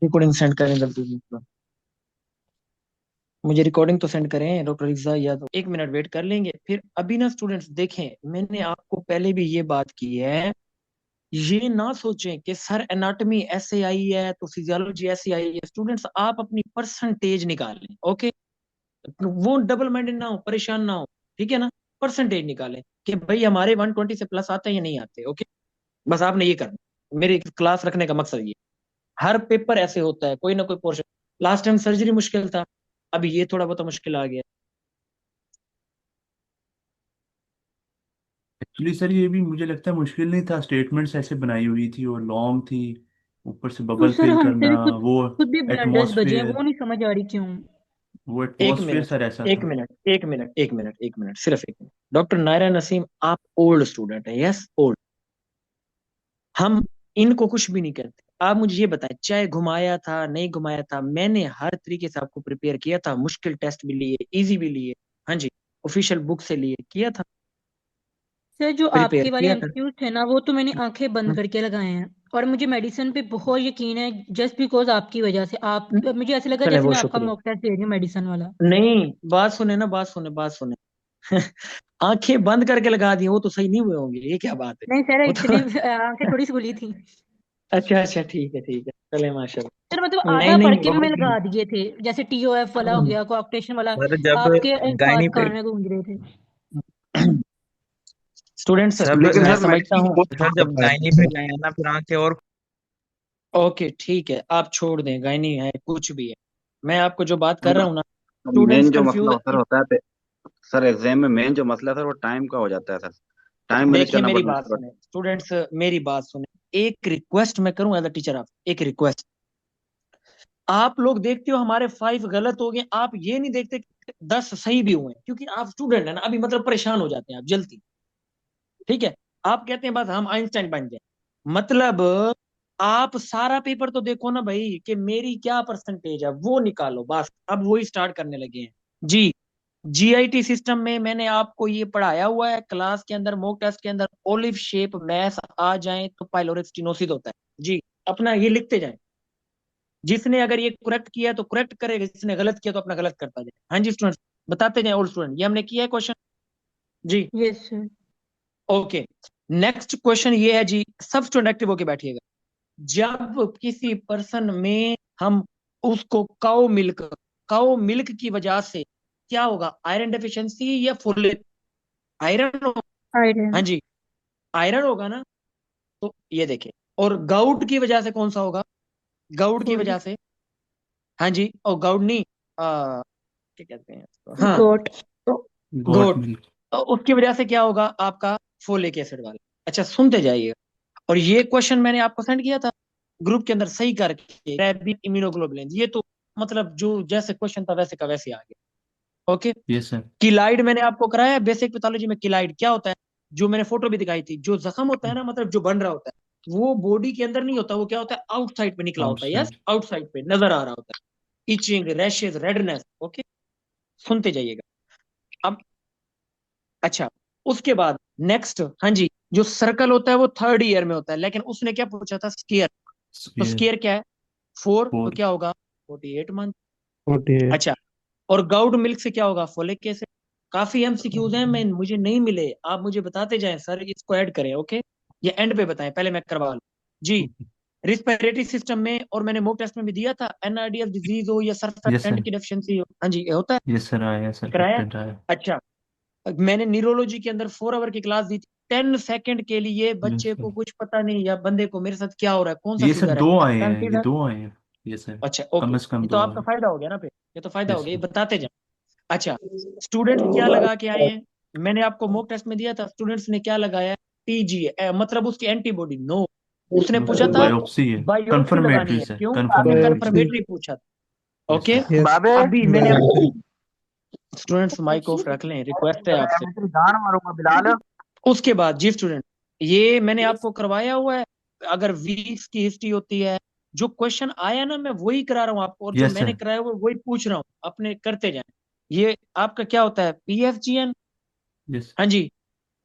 Recording send करें जल्दी से। मुझे रिकॉर्डिंग तो सेंड करें डॉक्टर रिजा यादव, 1 मिनट वेट कर लेंगे फिर। अभी ना स्टूडेंट्स देखें, मैंने आपको पहले भी ये बात की है, ये ना सोचें कि सर एनाटॉमी ऐसे आई है तो फिजियोलॉजी ऐसे आई है। स्टूडेंट्स आप अपनी परसेंटेज निकालें, ओके। वो डबल माइंडेड ना हो, परेशान ना हो, ठीक है ना। परसेंटेज निकालें कि भाई हमारे 120 से प्लस आते हैं या नहीं आते, ओके। बस आपने ये करना, मेरी क्लास रखने का मकसद ये। हर पेपर ऐसे होता है, कोई ना कोई पोर्शन। लास्ट टाइम सर्जरी मुश्किल था, अभी ये थोड़ा बहुत मुश्किल आ गया। एक्चुअली सर ये भी मुझे लगता है मुश्किल नहीं था, स्टेटमेंट्स ऐसे बनाई हुई थी और लॉन्ग थी, ऊपर से तो बबल सर फिल हमसे करना, भी खुद वो खुद भी ब्लंडर्स बजे हैं, एटमॉस्फेयर वो नहीं समझ आ रही क्यों। वो एक एटमॉस्फेयर मिनट सर ऐसा एक था। मिनट एक मिनट एक मिनट एक मिनट, सिर्फ 1 मिनट। डॉक्टर नायरा नसीम, आप ओल्ड स्टूडेंट है, यस ओल्ड। हम इनको कुछ भी नहीं करते। आप मुझे ये बताएं, चाहे घुमाया था नहीं घुमाया था, मैंने हर तरीके से आपको प्रिपेयर किया था। मुश्किल टेस्ट भी लिए, इजी भी लिए, हाँ जी। ऑफिशियल बुक से लिए, किया था, सर जो प्रिपेयर आपके वाले किया था। एमसीक्यूज थे ना, वो तो मैंने आंखें बंद करके लगाए हैं। और मुझे मेडिसिन पे बहुत यकीन है, जस्ट बिकॉज आपकी वजह से। आप, मुझे ऐसे लगा चले, जैसे बहुत मैं आपका शुक्रिया। मॉक टेस्ट दे रही हूँ मेडिसिन वाला। नहीं, बात सुने ना, बात सुने, बात सुने। आंखें बंद करके लगा दी, वो तो सही नहीं हुए होंगे, ये क्या बात है। नहीं सर, वो तो इतनी आंखें थोड़ी सी खुली थी। अच्छा अच्छा, ठीक है ठीक है, चले सर मतलब माशाल्लाह। नहीं आधा पढ़ नहीं, के भी मैं बहुत लगा दिए थे, जैसे टीओएफ वाला हो गया, कोऑप्टेशन वाला। सर जब आपके गायनी अल्फाज पे कान में गूंज रहे थे। स्टूडेंट्स, सर लेकिन मैं सर समझता मेडिसिन हूँ। बहुत सर हार्ड जब होता गायनी पे है। गए हैं ना, फिर आंखें और ओके ठीक है, आप छोड़ दें, गायनी है कुछ भी है। मैं आपको जो बात कर रहा हूँ ना, स्टूडेंट्स मेन जो मसला कंफ्यूज। होता है सर एग्जाम में मेन जो मसला है सर वो टाइम का हो जाता है सर। टाइम मैनेज देखिए करना मेरी बड़ा बात मुश्किल सुने स्टूडेंट्स, मेरी बात सुने। एक रिक्वेस्ट मैं करूँ एज अ टीचर, आप एक रिक्वेस्ट। आप लोग देखते हो हमारे 5 गलत हो गए, आप ये नहीं देखते कि 10 सही भी हुए, क्योंकि आप स्टूडेंट है ना, अभी मतलब परेशान हो जाते हैं आप जल्दी, ठीक है। आप कहते हैं बस हम आइंस्टाइन बन जाए, मतलब आप सारा पेपर तो देखो ना भाई, कि मेरी क्या परसेंटेज है वो निकालो, बस अब वही स्टार्ट करने लगे हैं जी। जीआईटी सिस्टम में मैंने आपको ये पढ़ाया हुआ है क्लास के अंदर, मॉक टेस्ट के अंदर, ओलिव शेप मैस आ जाए तो पाइलोरिक स्टिनोसिस होता है जी। अपना ये लिखते जाए, जिसने अगर ये करेक्ट किया तो करेक्ट करेगा, जिसने गलत किया तो अपना गलत करता जाए। हाँ जी स्टूडेंट, बताते जाए ओल्ड स्टूडेंट, ये हमने किया है क्वेश्चन जी। Yes sir. Okay, next question ये है जी, सब स्टूडेंट एक्टिव होके बैठिएगा। जब किसी पर्सन में हम उसको काउ मिल्क की वजह से क्या होगा, आयरन डेफिशिएंसी या फुल आयरन हो, आयरन। हाँ जी, आयरन होगा ना। तो ये देखिए, और गाउट की वजह से कौन सा होगा, गाउट की फुल। वजह से, हाँ जी, और गाउट नहीं, क्या कहते हैं इसको, हाँ, गोट। तो गॉट गोट, मिल्क। तो उसकी वजह से क्या होगा आपका, फोलिक एसिड वाला। अच्छा सुनते जाइएगा, और ये क्वेश्चन मैंने आपको सेंड किया था ग्रुप के अंदर, सही करके, रैबिट इम्यूनोग्लोबुलिन, ये तो मतलब जो जैसे क्वेश्चन था वैसे का वैसे आ गया, ओके। Yes sir. किलाइड मैंने आपको कराया बेसिक पैथोलॉजी में, किलाइड क्या होता है, जो मैंने फोटो भी दिखाई थी, जो जख्म होता है ना, मतलब जो बन रहा होता है, वो बॉडी के अंदर नहीं होता, वो क्या होता है, आउटसाइड पे निकला होता है, यस आउटसाइड। आउटसाइड पे नजर आ रहा होता है, इचिंग, रैशेज, रेडनेस, ओके। सुनते जाइएगा अब। अच्छा, उसके बाद नेक्स्ट, हाँ जी, जो सर्कल होता है वो 3rd ईयर में होता है, लेकिन उसने क्या पूछा था, स्केयर। तो ये स्केयर क्या है, 4, तो 4। क्या होगा, 48 मंथ। 48। अच्छा, और गाउड मिल्क से क्या होगा, फोलिक एसिड। काफी एमसीक्यूज हैं, मैं मुझे नहीं मिले, आप मुझे बताते जाएं सर, इसको ऐड करें, ओके। ये एंड पे बताएं, पहले मैं करवा लूं जी। रिस्पिरेटरी सिस्टम में, और मैंने मॉक टेस्ट में भी दिया था, एनआरडीएस डिजीज हो या यस सर्फेक्टेंट सर। की डेफिशिएंसी हो, हाँ जी, ये होता है, यस सर आया सर, कराया है। फैक्टेंट आया। अच्छा, मैंने न्यूरोलॉजी के अंदर 4 आवर की क्लास दी थी, 10 सेकंड के लिए यस बच्चे सर। को कुछ पता नहीं, या बंदे को मेरे साथ क्या हो रहा है, कौन सा ये सर शुगर है, 2 आए हैं, डायबिटीज ये है। 2 आए हैं। Yes sir. अच्छा ओके, कम से कम ये तो 2 आपका आए। फायदा हो गया ना फिर, ये तो फायदा हो यस गया, ये सर। बताते जाओ। अच्छा, स्टूडेंट्स क्या लगा के आए हैं, मैंने आपको मॉक टेस्ट में दिया था, स्टूडेंट्स ने क्या लगाया, टीजी, मतलब उसकी एंटीबॉडी, नो। उसने नो पूछा सर, था बायोप्सी है। बायोप्सी लगानी कंफर्मेटरी है, सर, क्यों, उसने कंफर्मेटरी सर। बायोप्सी। कंफर्मेटरी पूछा था, यस ओके। सर। यस। बाबे अभी मैंने स्टूडेंट्स माइक ऑफ रख लें, रिक्वेस्ट है आपसे। मैं तेरी गान मारूंगा बिलाल। उसके बाद जी स्टूडेंट, ये मैंने आपको करवाया हुआ है, अगर वीक्स की हिस्ट्री होती है, जो क्वेश्चन आया ना मैं वही करा रहा हूँ आपको, और जो यस मैंने सर। कराया हुआ वही पूछ रहा हूँ, अपने करते जाएं। ये आपका क्या होता है, पीएफजीएन, यस। हाँ जी,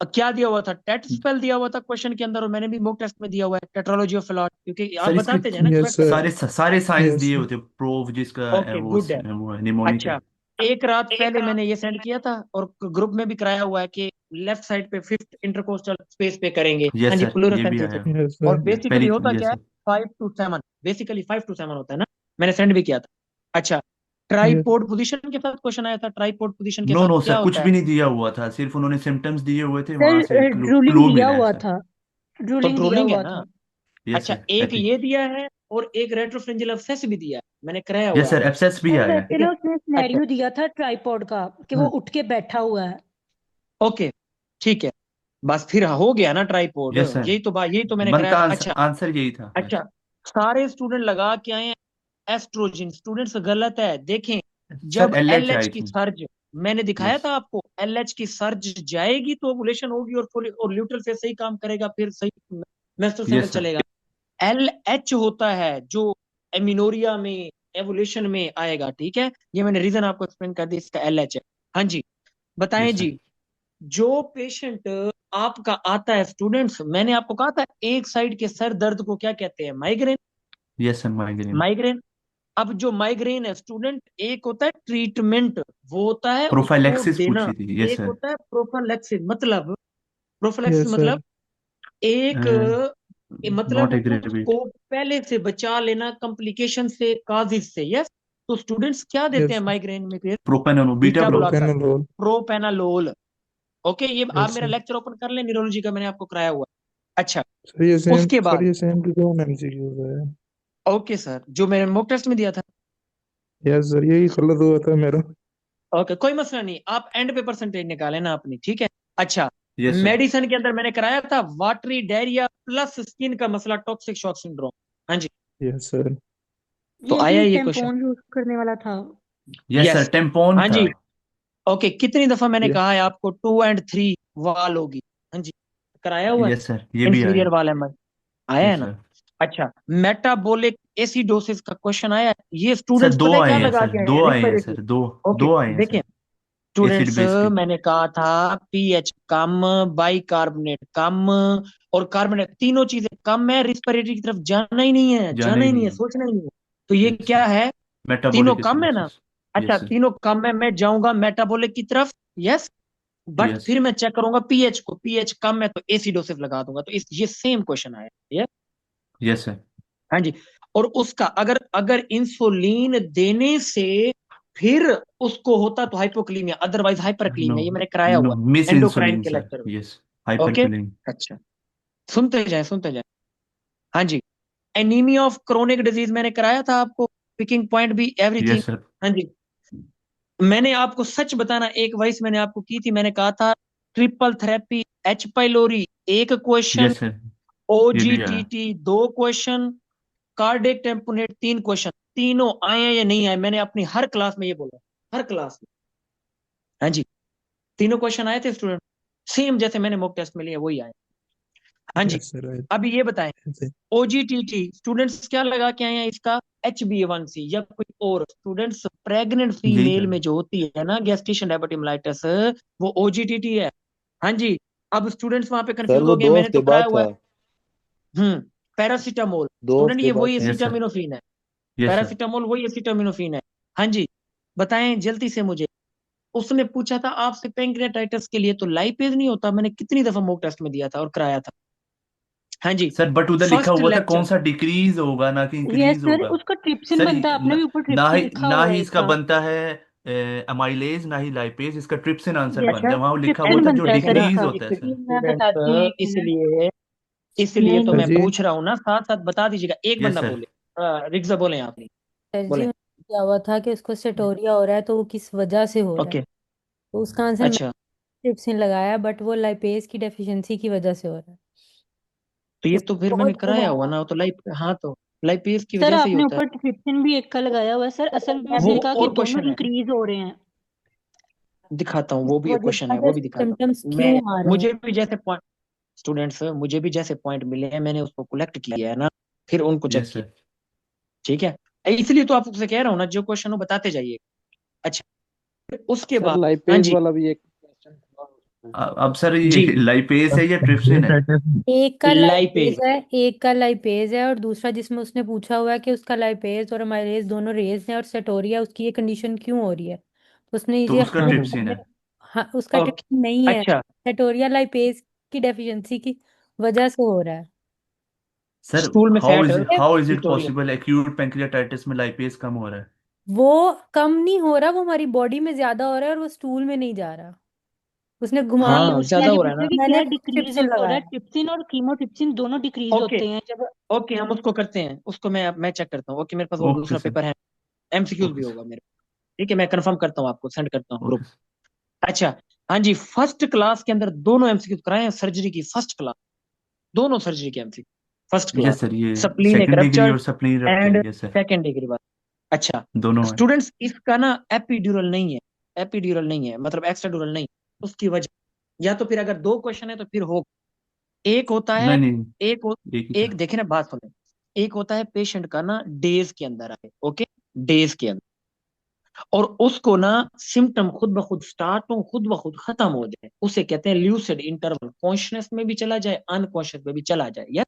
क्या दिया हुआ था, टेट स्पेल दिया हुआ था क्वेश्चन के अंदर, और मैंने भी मॉक टेस्ट में दिया हुआ है टेट्रोलॉजी ऑफ फ्लॉट, क्योंकि आप सर इसके बताते जाए ना यस correct है। सर, सारे साइंस यस दिए सर, होते, प्रोव जिसका ओके गुड है। वो है निमोनिक है। अच्छा, एक रात पहले मैंने ये सेंड किया था और ग्रुप में भी कराया हुआ है कि लेफ्ट साइड पे फिफ्थ इंटरकोस्टल स्पेस पे करेंगे, यस हाँ जी, सर, ये भी फ्लोरोसेंसिस आया। से। यस और सर, बेसिकली होता यस क्या है, सर। 5 to 7, बेसिकली 5 to 7 होता है ना, मैंने सेंड भी किया था। अच्छा, यस ट्राइपोड पोजीशन के साथ क्वेश्चन आया था, ट्राइपोड पोजीशन के नो साथ नो क्या सर, कुछ होता है? भी नहीं दिया हुआ था, सिर्फ उन्होंने सिम्टम्स दिए हुए थे, वहां से सर ड्रूलिंग क्लू दिया मिला है हुआ सर। था, तो ड्रूलिंग दिया ड्रोलिंग है हुआ ना। था। यस अच्छा, सर, एक ये दिया है और एक रेट्रोफ्रिंजियल एब्सेस भी दिया है, मैंने कराया हुआ यस है। सर, एब्सेस भी सर आया वैसे है। ठीक है। ना उसने अच्छा। सिनेरियो दिया था ट्राइपॉड का कि वो हम्म। उठ के बैठा हुआ है। ओके, ठीक है, बस फिर हो गया ना ट्राइपोड, यस सर, यही तो बात, यही तो मैंने कराया बनता था। आंसर अच्छा। आंसर यही था अच्छा, बस। सारे स्टूडेंट लगा के आए एस्ट्रोजन, स्टूडेंट्स गलत है, देखें। सर जब एल एच एलएच आई की थी। सर्ज, मैंने दिखाया यस था आपको, एलएच की सर्ज जाएगी तो ओवुलेशन होगी, और ल्यूटरल फेज सही काम करेगा, फिर सही मेंस्ट्रुअल साइकिल यस सर। चलेगा। एल एच होता है जो एमिनोरिया में, एवोल्यूशन में आएगा, ठीक है, ये मैंने रीजन आपको एक्सप्लेन कर दी, इसका एल एच है। हाँ जी, बताएं यस सर। जी। जो पेशेंट आपका आता है स्टूडेंट्स, मैंने आपको कहा था एक साइड के सर दर्द को क्या कहते हैं, migraine. Yes sir, migraine. Migraine. अब जो माइग्रेन है स्टूडेंट, एक होता है ट्रीटमेंट, वो होता है उसको प्रोफाइलैक्सिस देना, पूछी थी, यस एक सर। होता है प्रोफिलैक्सिस, मतलब प्रोफिलैक्सिस यस सर, मतलब एक मतलब नॉट एग्रीबिट। उसको पहले से बचा लेना कॉम्प्लिकेशन से, काजिज से, यस। तो स्टूडेंट्स क्या देते हैं यस माइग्रेन में फिर? Propranolol, beta beta blocker. Blocker, propranolol, propranolol. Okay, ये आप यस मेरा सर। लेक्चर ओपन कर लें, न्यूरोलॉजी का मैंने आपको कराया हुआ है। अच्छा, उसके सर बाद, ये सेम टू सेम एमसीक्यूज है। ओके सर, जो मैंने मॉक टेस्ट में दिया था। यस सर, यही गलत हुआ था मेरा। ओके, कोई मसला नहीं, आप एंड पे परसेंटेज निकाले ना अपनी, ठीक है। अच्छा, यस सर। मेडिसिन के अंदर मैंने कराया था वाटरी डायरिया प्लस स्किन का मसला, टॉक्सिक शॉक सिंड्रोम। हाँ जी, यस सर, तो आया यही ये क्वेश्चन। टेम्पोन यूज करने वाला था। Yes sir, yes. टेम्पोन हाँ था। जी। ओके, कितनी दफा मैंने ये कहा है आपको 2 और 3 वाल होगी? हाँ जी, कराया हुआ है। यस सर, ये भी इंफीरियर आया। वाल है, आया है यस ना। सर। अच्छा, मेटाबोलिक एसिडोसिस का क्वेश्चन आया है। ये सर स्टूडेंट्स दो पता है आए क्या हैं लगा सर, के आए दो हैं, आए हैं रिस्पिरेटरी। सर, दो। ओके, दो आए हैं देखिए सर, एसिड स्टूडेंट्स, बेस के। मैंने कहा था पीएच कम, बाइकार्बोनेट कम, और कार्बोनेट, तीनों चीजें कम है, रिस्पिरेटरी की तरफ जाना ही नहीं है, जाना जाना ही ही नहीं नहीं है, है। सोचना ही नहीं है। तो ये यस सर, क्या है? तीनों मेटाबॉलिक कम है ना। एसिडोसिस। अच्छा, यस सर। तीनों कम है, मैं जाऊंगा मेटाबॉलिक की तरफ, यस। But yes. फिर मैं चेक करूंगा पीएच को, पीएच कम है तो एसिडोसिस लगा दूंगा, तो इस ये सेम क्वेश्चन आया ये। Yes sir. हाँ जी। और उसका अगर अगर इंसुलिन देने से फिर उसको होता तो हाइपोक्लीमिया, अदरवाइज नो, हाइपरक्लीमिया, ये मैंने कराया नो हुआ मिस है एंडोक्राइन इंसुलिन के सर। लेक्चर में। Yes, okay. हाइपरकुलिन। अच्छा, सुनते जाए, सुनते जाए। हाँ जी, एनीमिया ऑफ क्रोनिक डिजीज मैंने कराया था आपको, पिकिंग पॉइंट भी, एवरीथिंग। Yes sir. हाँ जी, मैंने आपको सच बताना, एक वॉइस मैंने आपको की थी, मैंने कहा था ट्रिपल थेरेपी, एच पाइलोरी एक क्वेश्चन, यस सर, ये भी आया। ओजीटीटी 2 क्वेश्चन, कार्डियक टेम्पोनेट 3 क्वेश्चन, तीनों आए हैं या नहीं आए, मैंने अपनी हर क्लास में ये बोला, हर क्लास में। हाँ जी, तीनों क्वेश्चन आए थे स्टूडेंट, सेम जैसे मैंने मॉक टेस्ट में लिए वही आए। हाँ जी। यस सर, अभी ये बताएं, ओजीटीटी स्टूडेंट्स क्या लगा के आए हैं इसका? HbA1c या कोई और? स्टूडेंट्स, प्रेग्नेंट यही था। फीमेल में जो होती है ना गैस्ट्रेशन डायबिटीज, वो ओजीटीटी है। हाँ जी। अब स्टूडेंट्स वहां पे सर कंफ्यूज वो हो गए, दो मैंने हफ्ते तो बाद कराया हुआ था। है। पैरासीटामोल, दो स्टूडेंट हफ्ते ये बाद वही था। Yes sir. एसिटामिनोफिन है, यस सर। पैरासीटामोल वही एसिटामिनोफिन है। हाँ जी, बताएं जल्दी से मुझे। उसने पूछा था आपसे पेंक्रियाटाइटिस के लिए तो लाइपेज नहीं होता, मैंने कितनी दफा मॉक टेस्ट में दिया था और कराया था। हाँ जी। सर बट उधर लिखा फर्स्ट हुआ था कौन लेक्चर, सा डिक्रीज होगा ना कि यस इंक्रीज सर, होगा। उसका ट्रिप्सिन सर बनता है, आपने भी ऊपर ट्रिप्सिन लिखा ना हुआ ही है इसका इसका। बनता है अमाइलेज, ना ही लाइपेज, इसका ट्रिप्सिन आंसर यस बनता अच्छा, है, वहां लिखा हुआ ट्रिप्सिन था एक जो बनता है एक सर डिक्रीज इसका। मिनट, होता है एक सर। मैं बताती हूँ, स्टूडेंट, एक मिनट। इसलिए नहीं तो सर मैं जी, पूछ रहा हूँ ना, साथ साथ बता दीजिएगा, एक यस बंदा सर। बोले। रिक्सा बोले आप नहीं, सर जी, बोले। क्या हुआ था कि उसको सेटोरिया हो रहा है, तो वो किस वजह से हो रहा है? ओके। तो उसका आंसर अच्छा, ट्रिप्सिन लगाया, बट वो लाइपेज की डेफिशिएंसी की वजह से हो रहा है। तो ये तो फिर इसको मैंने बहुत कराया हुआ ना, वो तो लाइफ, हाँ तो लाइपेज की सर वजह से ही आपने होता है। ऊपर ट्रिप्सिन भी एक का लगाया हुआ है सर, असल में वो आपने कहा कि और दोनों क्वेश्चन है, इंक्रीज हो रहे हैं। दिखाता हूँ, इस वो भी एक वजह क्वेश्चन है, से वो भी दिखाता सिम्टम्स हूँ क्यों मैं। आ रहे हैं? मुझे भी जैसे पॉइंट, स्टूडेंट्स, मुझे भी जैसे पॉइंट मिले हैं, मैंने उसको कलेक्ट किया है ना, फिर उनको चेक यस किया। सर। ठीक है, इसलिए तो आपसे कह रहा हूँ ना, जो क्वेश्चन हो बताते जाइए। अच्छा, फिर उसके सर बाद, हाँ लाइपेज जी, वाला भी एक क्वेश्चन था। अब सर जी ये लाइपेज है या ट्रिप्सिन है? एक का लाइपेज। लाइपेज है, एक का लाइपेज है, और दूसरा जिसमें उसने पूछा हुआ है कि उसका लाइपेज और अमाइलेज दोनों रेज हैं और सेटोरिया, उसकी ये कंडीशन क्यों हो रही है, तो उसने तो ये उसका हम्म ट्रिप्सिन है। हाँ, उसका ओके। ट्रिप्सिन नहीं है, अच्छा सेटोरिया लाइपेज की डेफिशिएंसी की वजह से हो रहा है। सर स्टूल में फैट है how is it Victoria. Possible acute pancreatitis में लाइपेज कम हो रहा है? वो कम नहीं हो रहा, वो हमारी बॉडी में ज्यादा हो रहा है और वो स्टूल में नहीं जा रहा। उसने घुमा नहीं, के हाँ उसने ज्यादा ये हो रहा है पूछा ना। कि क्या मैंने डिक्रीज ट्रिप्सिन हो रहा है। लगाया। ट्रिप्सिन और कीमोट्रिप्सिन दोनों डिक्रीज ओके। होते हैं जब। ओके हम उसको करते हैं, उसको मैं चेक करता हूँ। ओके मेरे पास वो ओके दूसरा सर। पेपर है, एमसीक्यूज ओके भी सर। होगा मेरे पास। ठीक है मैं कंफर्म करता हूँ, आपको सेंड करता हूँ ग्रुप। ओके अच्छा। हाँ जी, फर्स्ट क्लास के अंदर दोनों एमसीक्यू कराए हैं सर्जरी की, फर्स्ट क्लास दोनों सर्जरी के MCQ first yes class. Sir, ये स्प्लीन एक सेकंड डिग्री रप्चर्ड और सप्लीन रप्चर एंड है, यस सर। सेकेंड डिग्री बात। अच्छा। दोनों है। स्टूडेंट्स इसका ना एपिड्यूरल नहीं है, एपिड्यूरल नहीं है मतलब एक्स्ट्राड्यूरल नहीं, उसकी वजह या तो फिर अगर दो क्वेश्चन है तो फिर हो, एक होता है, नहीं नहीं, एक हो, एक ही एक था। देखे ना बात सुने, एक होता है पेशेंट का ना डेज के अंदर आए, ओके डेज के अंदर, और उसको ना सिम्टम खुद ब खुद स्टार्ट हो खुद ब खुद खत्म हो जाए, उसे कहते हैं ल्यूसिड इंटरवल, कॉन्शियसनेस में भी चला जाए अनकॉन्शियस में भी चला जाए, या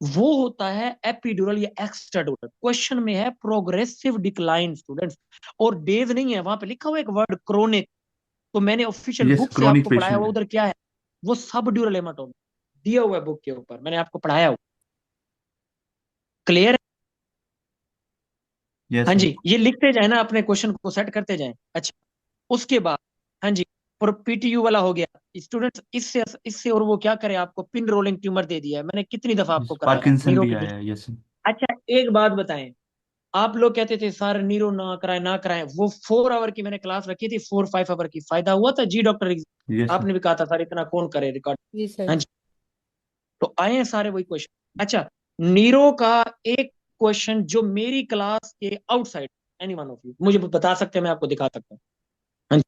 वो होता है एपिड्यूरल या एक्स्ट्राड्यूरल। क्वेश्चन में है प्रोग्रेसिव डिक्लाइन स्टूडेंट्स, और डेज नहीं है, वहां पे लिखा हुआ एक वर्ड क्रोनिक, तो मैंने ऑफिशियल यस, बुक से क्रोनिक आपको पढ़ाया पेशेंट हुआ है। उधर क्या है, वो सब ड्यूरल हेमाटोमा दिया हुआ है बुक के ऊपर, मैंने आपको पढ़ाया हुआ। क्लियर? यस हाँ सर। जी, ये लिखते जाए ना, अपने क्वेश्चन को सेट करते जाएं। अच्छा, उसके बाद हाँ जी, और पीटीयू वाला हो गया स्टूडेंट्स, इससे इससे और वो क्या करे, आपको पिन रोलिंग ट्यूमर दे दिया है, मैंने कितनी दफा आपको कराया है पार्किंसन नीरो भी की आया दृष्टि। है, यस। अच्छा एक बात बताएं, आप लोग कहते थे सर नीरो ना कराए ना कराए, वो 4 आवर की मैंने क्लास रखी थी, 4-5 आवर की, फायदा हुआ था जी डॉक्टर? Yes sir. आपने भी कहा था सर इतना कौन करे रिकॉर्ड। जी सर। हाँ जी, तो आए हैं सारे वही क्वेश्चन। अच्छा, नीरो का एक क्वेश्चन जो मेरी क्लास के outside, any one of you मुझे बता सकते हैं, मैं आपको दिखा सकता हूँ। हाँ जी,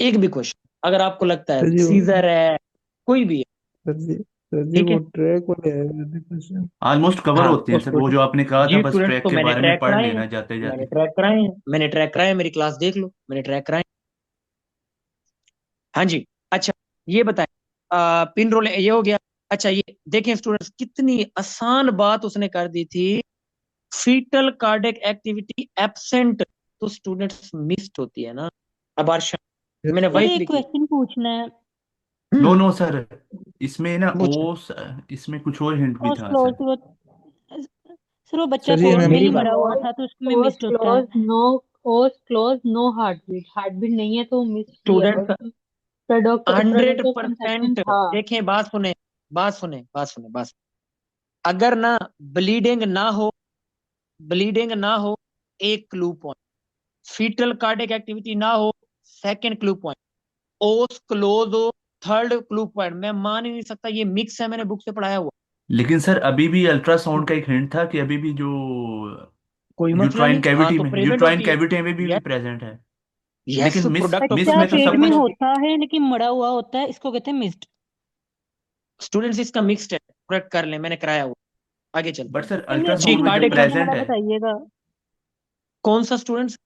एक भी क्वेश्चन अगर आपको लगता है सर जी सीजर है, कोई भी है, सर जी ठीक वो है। ट्रैक वाले है क्वेश्चन। ऑलमोस्ट कवर हाँ होते हैं सर, उसको, वो जो आपने कहा था जी बस स्टूडेंट्स ट्रैक तो के मैंने बारे में ट्रैक पढ़ कराए हैं, लेना जाते मैंने जाते। ट्रैक कराए हैं, मैंने ट्रैक कराए हैं, मेरी क्लास देख लो, मैंने ट्रैक कराए हैं। हाँ जी। अच्छा, ये बताएं, पिन रोल ये हो गया। अच्छा ये देखें स्टूडेंट्स, कितनी आसान बात उसने कर दी थी, फीटल कार्डियक एक्टिविटी एब्सेंट, तो स्टूडेंट्स मिस्ड होती है ना, अबार्शन, यस मैंने सर। सर वही एक लिखी। क्वेश्चन पूछना है। नो हम्म नो सर, इसमें ना पूछो। इसमें कुछ और हिंट भी कोर्स था क्लोज सर। वो सर वो बच्चा सर जी कोर्स में मेरी ही एमएमसी बात, मरा हुआ क्लोज था तो उसमें कोर्स मिस्ड होता है। Close no course close no heart beat, heart beat नहीं है तो मिस किया है, स्टूडेंट्स प्रोडक्ट 100% ऑफ कंसेप्शन था। देखें, बात सुने, अगर ना ब्लीडिंग ना हो, ब्लीडिंग ना हो, एक clue point, foetal cardiac activity ना हो, second clue point, os close हो, थर्ड क्लू पॉइंट, मैं मान ही नहीं सकता ये मिक्स है, मैंने बुक से पढ़ाया हुआ। लेकिन सर अभी भी अल्ट्रासाउंड का एक हिंट था कि अभी भी जो कोई मसला यूट्राइन नहीं, हाँ कैविटी तो में प्रेजेंट यूट्राइन होती है। कैविटी में भी यस, प्रेजेंट है। यस लेकिन मिस प्रोडक्ट ऑफ मिस बच्चा में तो पेट सब में प्रेजेंट कुछ। होती होता है लेकिन मरा हुआ होता है, इसको कहते हैं मिस्ड। है स्टूडेंट्स, इसका मिक्स्ड है, करेक्ट कर लें, मैंने कराया हुआ। आगे चलते बट हैं सर जी, अल्ट्रासाउंड में जब कार्डियक हेलुसिनेशन प्रेजेंट वाला है। बताइएगा। कौन सा स्टूडेंट्स?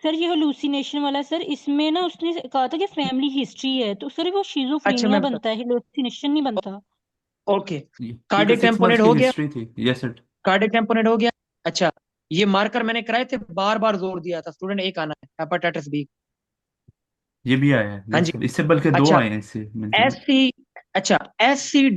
सर ये हेलुसिनेशन वाला सर, इसमें ना उसने कहा था कि फैमिली हिस्ट्री है, तो सर वो अच्छा शिजोफ्रेनिया मैं बता, बनता है, हेलुसिनेशन नहीं बनता। ओके, ये तो कार्डियक 6 मंथ्स टेम्पोनेट की हो गया, हिस्ट्री थी, यस सर। कार्डियक टेम्पोनेट हो गया। अच्छा, ये मार्कर मैंने कराए थे, बार बार जोर दिया था स्टूडेंट, एक आना है हेपेटाइटिस बी। ये भी आया है, हाँ यस जी। सर, इससे बल्कि दो अच्छा, आए हैं इससे मेंशन। ऐसी, अच्छा ऐसी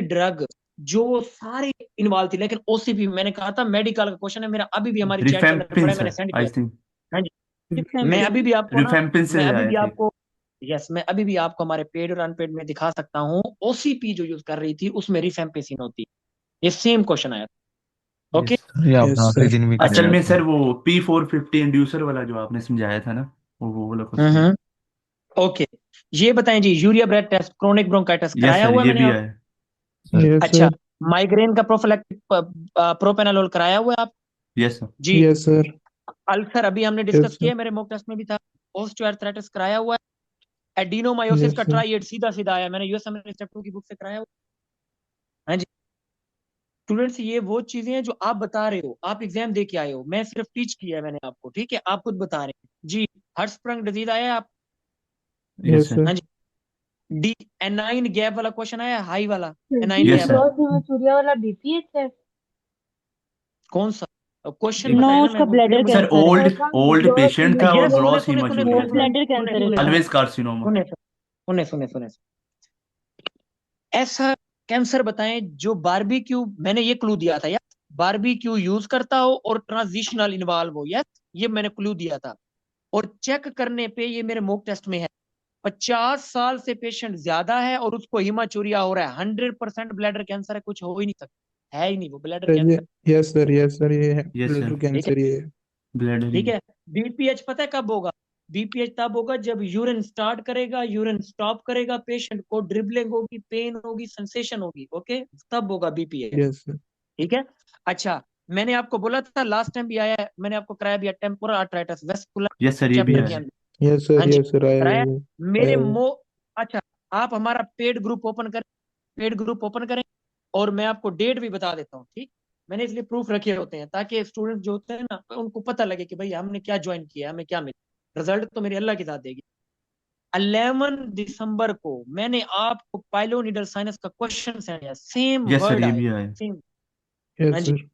ड्रग जो सारे इन्वॉल्व थी, लेकिन ओसीपी मैंने कहा था मेडिकल का क्वेश्चन है मेरा, अभी भी हमारी चैट के अंदर रिफेम्पिन पड़ा है, मैंने सर, सेंड आई किया। थिंक। हाँ जी, मैं रिफेम्पिन। अभी भी आपको ना, रिफेम्पिन मैं से अभी आए भी थे। आपको, यस मैं अभी भी आपको हमारे पेड और अनपेड में दिखा सकता हूँ, ओसीपी जो यूज कर रही थी उसमें रिफेम्पिसिन होती है, ये सेम क्वेश्चन आया था। ओके। यस। ये आपने यस आखिरी सर। दिन भी अच्छा। असल कराया में था। सर वो P450 इंड्यूसर वाला जो आपने समझाया था ना, वो वाला क्वेश्चन है। हम्म ओके, ये बताएं जी, urea breath test, chronic bronchitis yes कराया सर, हुआ है ये मैंने भी आप। आया है। सर यस अच्छा, सर। माइग्रेन का प्रोफिलैक्टिक प्रोपेनालोल कराया हुआ है आप। Yes sir. जी। Yes sir. अल्सर अभी हमने यस डिस्कस सर। किया, मेरे मॉक टेस्ट में भी था। ऑस्टियोआर्थराइटिस कराया हुआ है। एडिनोमायोसिस यस का सर। ट्राइएड सीधा सीधा आया, मैंने यूएसएमएल स्टेप 2 की बुक से कराया हुआ है। हाँ जी। स्टूडेंट्स, ये वो चीजें हैं जो आप बता रहे हो, आप एग्जाम दे के आए हो, मैं सिर्फ टीच किया है मैंने आपको, ठीक है, आप खुद बता रहे हैं जी। हर्टस्प्रंग डिजीज आया है आप, यस Yes, सर। sir. हाँ जी। डी एनाइन गैप वाला क्वेश्चन आया, हाई वाला सर एनाइन जी, yes gap sir. Gross haematuria वाला बीपीएच है। कौन सा क्वेश्चन एक- नो, बताया ना उसका मैं, वो ब्लैडर मुझे सर कैंसर है। ओल्ड ओल्ड ग्रॉस पेशेंट था और यस, हेमाटूरिया सुने ग्रॉस सुने सुने हीमाटूरिया सुने वो था। सुने ब्लैडर कैंसर है सुने उसका। Always carcinoma. सुने सुने सुने सुने ऐसा कैंसर बताएं जो बारबीक्यू, मैंने ये क्लू दिया था यार, बारबीक्यू यूज करता हो और ट्रांजिशनल इन्वॉल्व हो, यस ये मैंने क्लू दिया था। और चेक करने पे ये मेरे मॉक टेस्ट में है, 50 साल से पेशेंट ज्यादा है और उसको हिमाचूरिया हो रहा है, 100% ब्लैडर कैंसर है, कुछ हो ही नहीं सकता, है ही नहीं वो bladder Sir, cancer. yes, sir. Yes, sir. ये है यस ब्लडर सर। ठीक है, कैंसर ये है। ब्लैडर ठीक है। बीपीएच पता है कब होगा? बीपीएच तब होगा जब यूरिन स्टार्ट करेगा, यूरिन स्टॉप करेगा, पेशेंट को ड्रिबलिंग होगी, पेन होगी, सेंसेशन होगी, ओके, तब होगा बीपीएच। Yes, sir. ठीक है। अच्छा, मैंने आपको बोला था लास्ट टाइम भी आया है, मैंने आपको कराया भी temporal arthritis vascular yes sir, ये भी चैप्टर Yes. के आया। अंदर। Yes, sir. हाँ जी, Yes, sir. आया कराया है मेरे आया है। मो। अच्छा, आप हमारा पेड ग्रुप ओपन करें, पेड ग्रुप ओपन करें, और मैं आपको डेट भी बता देता हूँ, ठीक। मैंने इसलिए प्रूफ रखे होते हैं ताकि स्टूडेंट जो होते हैं ना, उनको पता लगे कि भाई हमने क्या ज्वाइन किया, हमें क्या मिला, रिजल्ट तो मेरी अल्लाह की साथ देगी। 11 दिसंबर को मैंने आपको पाइलोनिडल साइनस का क्वेश्चन सेंड किया, सेम यस सर, वर्ड ये आए, भी आया। सेम। हाँ Yes, जी। sir. Yes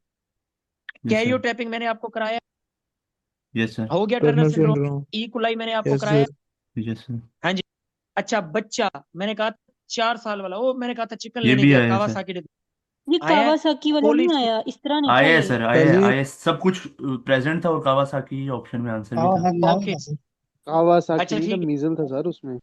sir. कैरियोटाइपिंग मैंने आपको कराया, यस सर। हो गया। Turner Turner syndrome, syndrome. E coli मैंने आपको Yes, कराया। sir. Yes sir. हाँ जी। अच्छा, बच्चा मैंने कहा 4 साल वाला, वो मैंने कहा था चिकन ये लेने भी गया, आया सर। कावासाकी ये आया है। कावासाकी वाला पोलिस, नहीं आया, इस तरह नहीं था आया है ये। सर, आया सर है, जी आया है। सब कुछ प्रेजेंट था और कावासाकी ऑप्शन में आंसर भी हाँ था। हाँ हाँ ओके। हाँ। कावासाकी अच्छा नहीं था, ठीक है मीजल था सर उसमें।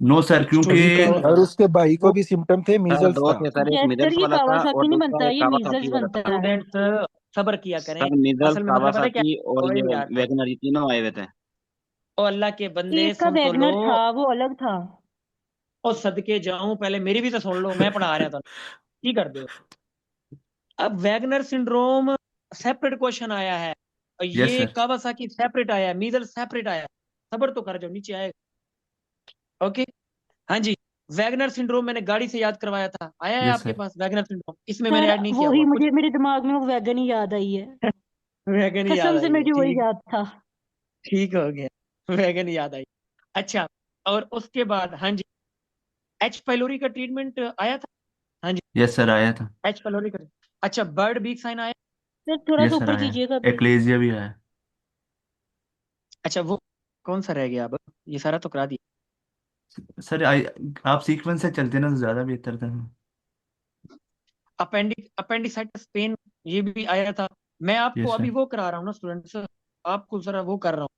नो सर, सर क्योंकि जी स्टूडेंट और उसके भाई को वो भी सिम्टम थे, सर मीजल्स दो था। थे सर, एक यस सर, मिडल्स ये वाला था कावासाकी और नहीं दूसरा बनता, एक ये मीजल्स कावासाकी वाला बनता था। है। स्टूडेंट्स सब्र किया करें, सर मिडल्स, असल में मसला पता है क्या कावासाकी और कोई ये नहीं यार, वैगनर, ये तीनों आए हुए थे। ओ अल्लाह के बंदे इसका सुन तो लो, वैगनर था, वो अलग था। ओ सदके जाऊं, पहले मेरी भी तो सुन लो, मैं पढ़ा रहा था, की कर दो। अब वैगनर सिंड्रोम सेपरेट क्वेश्चन आया है, और यस ये सर। कावासाकी सेपरेट आया है, मीजल सेपरेट आया है। सब्र तो कर जाओ, नीचे आएगा। ओके। हाँ जी। वैगनर सिंड्रोम मैंने गाड़ी से याद करवाया था, आया है यस आपके सर। पास वैगनर सिंड्रोम? इसमें मैंने सर ऐड नहीं किया वही हुआ कुछ। मुझे, मेरे दिमाग में वो वैगन ही याद आई है। वैगन ही याद कसम से आई है, मुझे वही ठीक, याद था। ठीक हो गया, वैगन ही याद आई। अच्छा, और उसके बाद हाँ जी, एच पाइलोरी का ट्रीटमेंट आया था। हाँ जी, यस सर, आया था। एच पाइलोरी का। अच्छा, बर्ड बीक साइन आया। सर थोड़ा सा यस सर, ऊपर आया। कीजिएगा। एक्लेजिया भी आया। अच्छा, वो कौन सा रह गया अब, ये सारा तो करा दिया। सर आप सीक्वेंस से चलते ना तो ज्यादा बेहतर था। अपेंडिसाइटिस पेन, ये भी आया था। मैं आपको यस अभी सर। वो करा रहा हूँ ना स्टूडेंट्स, आपको जरा वो कर रहा हूँ